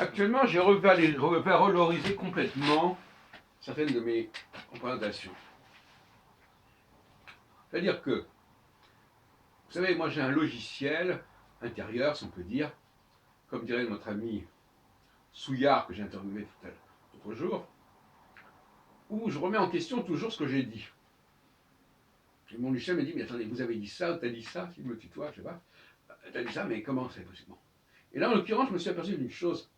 Actuellement, j'ai revalorisé complètement certaines de mes représentations. C'est-à-dire que, vous savez, moi j'ai un logiciel intérieur, si on peut dire, comme dirait notre ami Souillard, que j'ai interviewé l'autre jour, où je remets en question toujours ce que j'ai dit. Et mon logiciel me dit, mais attendez, vous avez dit ça, t'as dit ça, il me tutoie, je sais pas. T'as dit ça, mais comment c'est possible? Et là, en l'occurrence, je me suis aperçu d'une chose.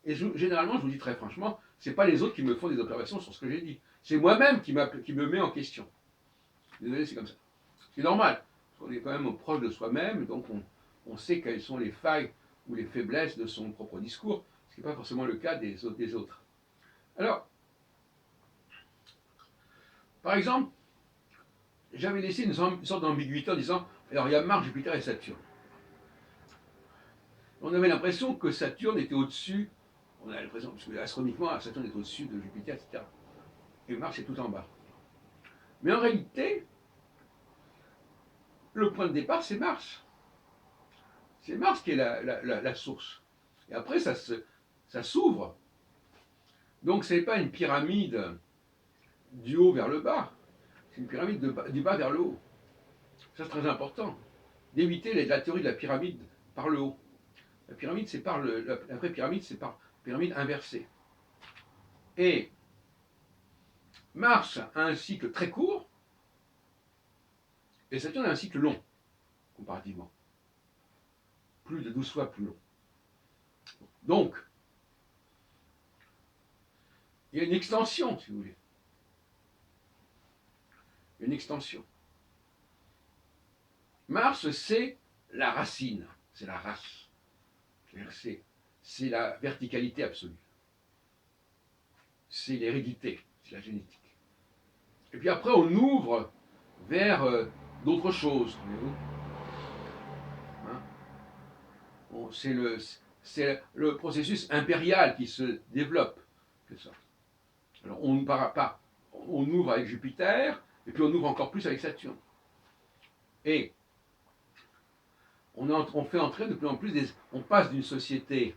Et généralement, je vous dis très franchement, c'est pas les autres qui me font des observations sur ce que j'ai dit. C'est moi-même qui me met en question. Désolé, c'est comme ça. C'est normal. On est quand même proche de soi-même, donc on sait quelles sont les failles ou les faiblesses de son propre discours, ce qui n'est pas forcément le cas des autres. Alors, par exemple, j'avais laissé une sorte d'ambiguïté en disant, alors il y a Mars, Jupiter et Saturne. On avait l'impression que Saturne était au-dessus, on a l'impression, parce que astronomiquement, Saturne est au-dessus de Jupiter, etc. Et Mars est tout en bas. Mais en réalité, le point de départ, c'est Mars. C'est Mars qui est la source. Et après, ça s'ouvre. Donc, ce n'est pas une pyramide du haut vers le bas, c'est une pyramide du bas vers le haut. Ça, c'est très important. D'éviter la théorie de la pyramide par le haut. La pyramide, c'est par la vraie pyramide, c'est par pyramide inversée. Et Mars a un cycle très court, et Saturne a un cycle long, comparativement. Plus de 12 fois plus long. Donc, il y a une extension, si vous voulez. Une extension. Mars, c'est la racine, c'est la race. C'est la verticalité absolue. C'est l'hérédité, c'est la génétique. Et puis après, on ouvre vers d'autres choses, voyez-vous. Hein, c'est le processus impérial qui se développe, c'est ça. Alors on ouvre avec Jupiter, et puis on ouvre encore plus avec Saturne. Et on fait entrer de plus en plus on passe d'une société,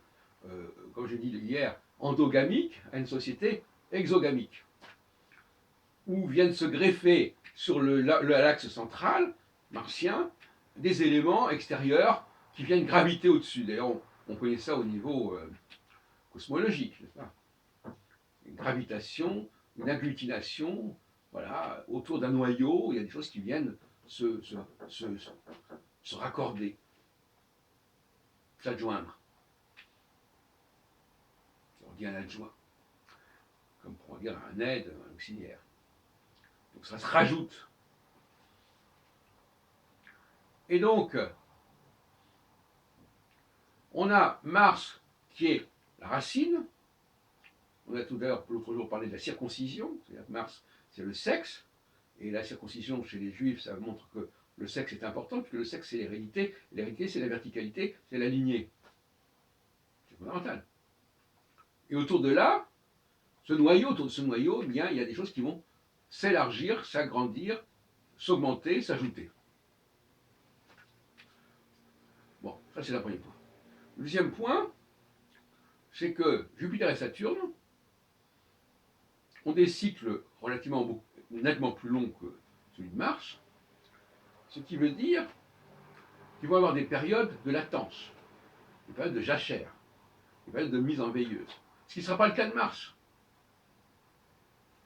comme j'ai dit hier, endogamique à une société exogamique, où viennent se greffer sur l'axe central martien des éléments extérieurs qui viennent graviter au-dessus. D'ailleurs, on connaît ça au niveau cosmologique, n'est-ce pas? Une gravitation, une agglutination, voilà, autour d'un noyau, il y a des choses qui viennent se raccorder, s'adjoindre. On dit un adjoint, comme pour dire un aide, un auxiliaire. Donc ça se rajoute. Et donc, on a Mars qui est la racine. On a tout à l'heure, l'autre jour, parlé de la circoncision. C'est-à-dire que Mars, c'est le sexe. Et la circoncision, chez les juifs, ça montre que le sexe est important, puisque le sexe, c'est l'hérédité. L'hérédité, c'est la verticalité, c'est la lignée. C'est fondamental. Et autour de là, autour de ce noyau, eh bien, il y a des choses qui vont s'élargir, s'agrandir, s'augmenter, s'ajouter. Bon, ça c'est le premier point. Le deuxième point, c'est que Jupiter et Saturne ont des cycles relativement nettement plus longs que celui de Mars, ce qui veut dire qu'ils vont avoir des périodes de latence, des périodes de jachère, des périodes de mise en veilleuse. Ce qui ne sera pas le cas de Mars.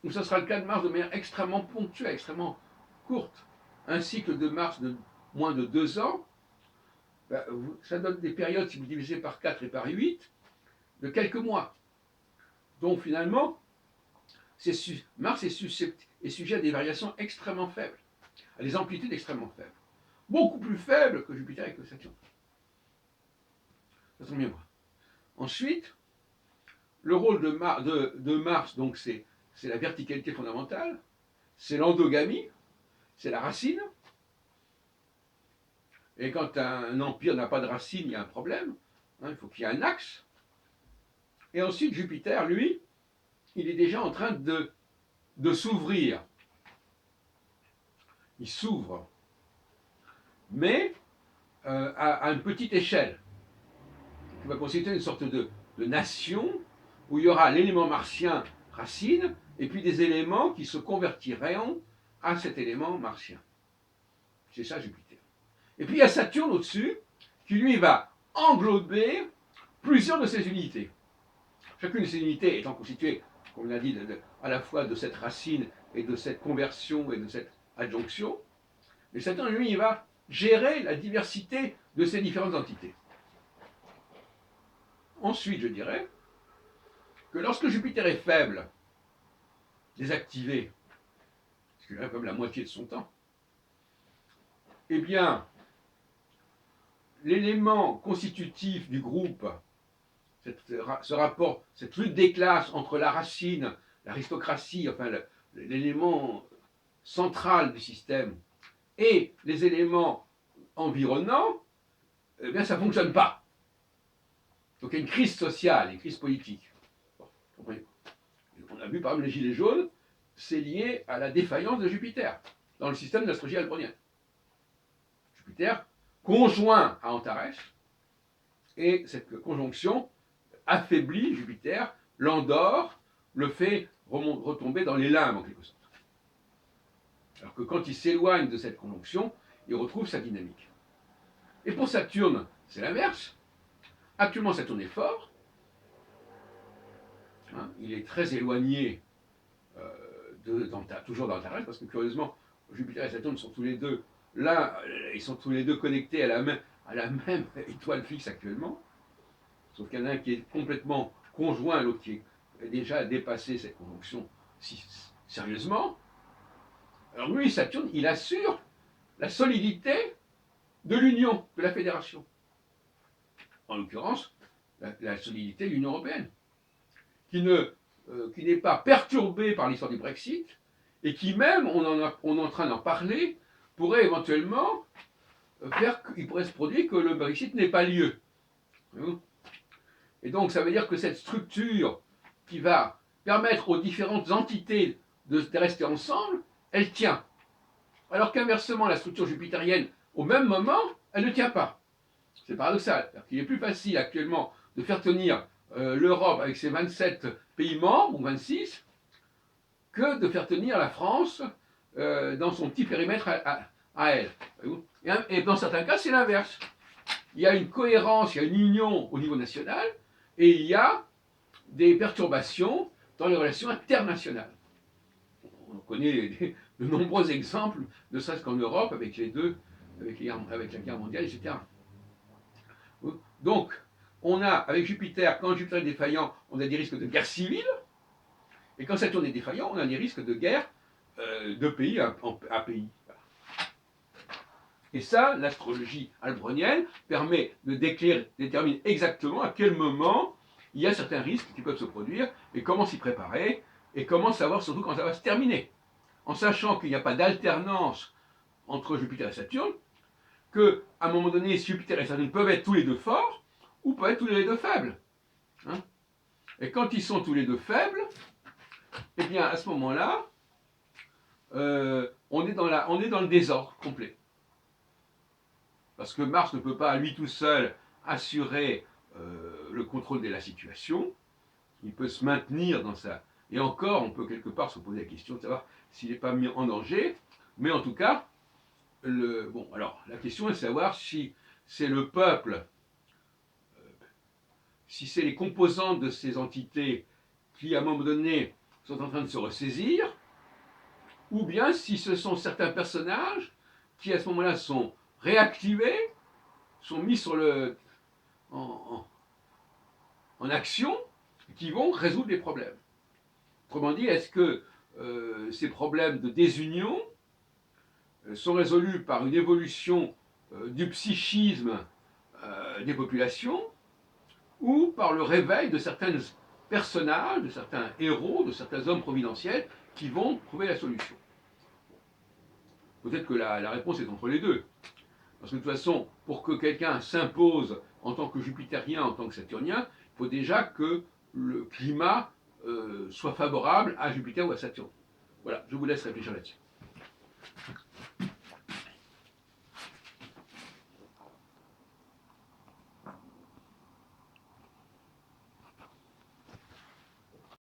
Ou ce sera le cas de Mars de manière extrêmement ponctuelle, extrêmement courte. Un cycle de Mars de moins de 2 ans, ben, ça donne des périodes, si vous divisez par 4 et par 8, de quelques mois. Donc finalement, Mars est sujet à des variations extrêmement faibles, à des amplitudes extrêmement faibles. Beaucoup plus faibles que Jupiter et que Saturne. Ça tombe bien voir. Ensuite, le rôle de Mars, donc c'est la verticalité fondamentale, c'est l'endogamie, c'est la racine. Et quand un empire n'a pas de racine, il y a un problème. Hein, il faut qu'il y ait un axe. Et ensuite, Jupiter, lui, il est déjà en train de s'ouvrir. Il s'ouvre, mais à une petite échelle, qui va constituer une sorte de nation où il y aura l'élément martien racine et puis des éléments qui se convertiraient à cet élément martien. C'est ça Jupiter. Et puis il y a Saturne au-dessus qui lui va englober plusieurs de ces unités. Chacune de ces unités étant constituée, comme on l'a dit, à la fois de cette racine et de cette conversion et de cette adjonction. Et Saturne, lui, il va gérer la diversité de ces différentes entités. Ensuite, je dirais que lorsque Jupiter est faible, désactivé, ce qui est comme la moitié de son temps, eh bien, l'élément constitutif du groupe, ce rapport, cette lutte des classes entre la racine, l'aristocratie, enfin l'élément central du système, et les éléments environnants, eh bien, ça ne fonctionne pas. Donc il y a une crise sociale, une crise politique. Bon, on a vu par exemple les Gilets jaunes, c'est lié à la défaillance de Jupiter dans le système de l'astrologie albronienne. Jupiter conjoint à Antares, et cette conjonction affaiblit Jupiter, l'endort, le fait retomber dans les limbes en quelque sorte. Alors que quand il s'éloigne de cette conjonction, il retrouve sa dynamique. Et pour Saturne, c'est l'inverse. Actuellement, Saturne est fort. Hein, il est très éloigné toujours d'Antares, parce que curieusement, Jupiter et Saturne sont tous les deux là, ils sont tous les deux connectés à la même étoile fixe actuellement. Sauf qu'il y en a un qui est complètement conjoint, l'autre qui est déjà dépassé cette conjonction sérieusement. Alors lui, Saturne, il assure la solidité de l'union, de la fédération. En l'occurrence, la solidité de l'Union européenne, qui n'est pas perturbée par l'histoire du Brexit, et qui même, on est en train d'en parler, pourrait éventuellement faire qu'il pourrait se produire que le Brexit n'ait pas lieu. Et donc ça veut dire que cette structure qui va permettre aux différentes entités de rester ensemble, elle tient. Alors qu'inversement, la structure jupitérienne, au même moment, elle ne tient pas. C'est paradoxal. Il est plus facile actuellement de faire tenir l'Europe avec ses 27 pays membres, ou 26, que de faire tenir la France dans son petit périmètre à elle. Et dans certains cas, c'est l'inverse. Il y a une cohérence, il y a une union au niveau national, et il y a des perturbations dans les relations internationales. On connaît de nombreux exemples, ne serait-ce qu'en Europe, avec la guerre mondiale, etc. Donc, on a, avec Jupiter, quand Jupiter est défaillant, on a des risques de guerre civile, et quand Saturne est défaillant, on a des risques de guerre de pays à pays. Et ça, l'astrologie albronienne permet de déterminer exactement à quel moment il y a certains risques qui peuvent se produire, et comment s'y préparer, et comment savoir surtout quand ça va se terminer. En sachant qu'il n'y a pas d'alternance entre Jupiter et Saturne, qu'à un moment donné, Jupiter et Saturne peuvent être tous les deux forts, ou peuvent être tous les deux faibles. Hein, et quand ils sont tous les deux faibles, eh bien à ce moment-là, on est dans le désordre complet. Parce que Mars ne peut pas à lui tout seul assurer le contrôle de la situation. Il peut se maintenir dans ça. Et encore, on peut quelque part se poser la question de savoir s'il n'est pas mis en danger. Mais en tout cas, alors la question est de savoir si c'est le peuple, si c'est les composantes de ces entités qui, à un moment donné, sont en train de se ressaisir, ou bien si ce sont certains personnages qui, à ce moment-là, sont réactivés, sont mis en action, qui vont résoudre les problèmes. Autrement dit, est-ce que ces problèmes de désunion sont résolus par une évolution du psychisme des populations, ou par le réveil de certains personnages, de certains héros, de certains hommes providentiels qui vont trouver la solution? Peut-être que la réponse est entre les deux. Parce que de toute façon, pour que quelqu'un s'impose en tant que jupitérien, en tant que saturnien, il faut déjà que le climat soit favorable à Jupiter ou à Saturne. Voilà, je vous laisse réfléchir là-dessus.